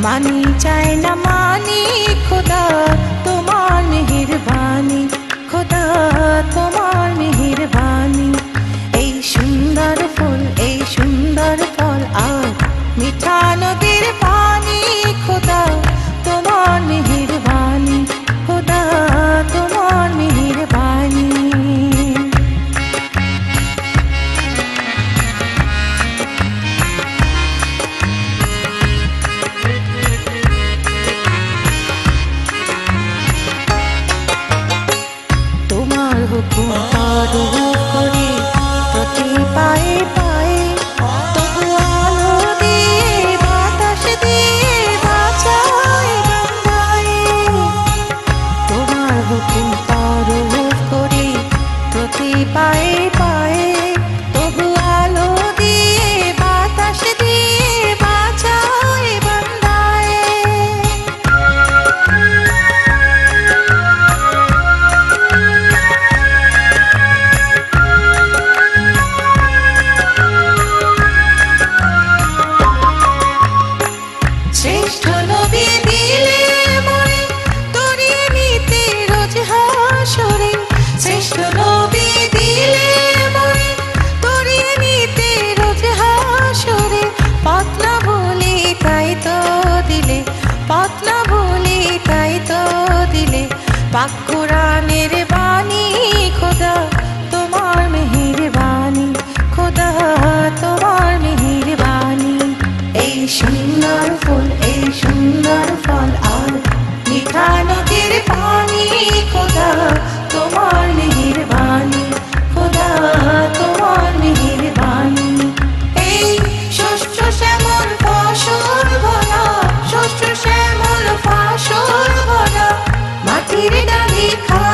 মানি চাই না মানি খোদা তোমার মেহেরবানি, খোদা তোমার মেহেরবানি। এই সুন্দর ফুল, এই সুন্দর ফল আর মিঠা নদীর পানি, খোদা তোমার মেহেরবানি, খোদা তোমার মেহেরবানি। তোমার হুকুম তারুফ করি প্রতি পায়ে পায়ে, তবু আলো দিয়ে বাতাস দিয়ে বাঁচাই বান্দায়। তোমার হুকুম তারুফ করি প্রতি পায়ে পায়ে, তবু আলো দিয়ে বাতাস দিয়ে বাঁচাই বান্দায়। শ্রেষ্ঠ নবী দিলে মরে তরিয়ে নিতে রোজ হাসরে, শ্রেষ্ঠ নবী দিলে মরে তরিয়ে নিতে রোজ হাসরে। পথ না বলি তাই তো দিলে, পথ না বলি তাই তো দিলে পাক কোরআনের বাণী, খোদা তোমার মেহেরবানি, খোদা তোমার মেহেরবানি। এই সুন্দর ফুল, এই সুন্দর ফল আর মিঠা নদীর পানি, খোদা তোমার মেহেরবানি, খোদা তোমার মেহেরবানি। এই শস্য শ্যামল ফসল ভরা, শস্য শ্যামল ফসল ভরা মাটির ডালি খা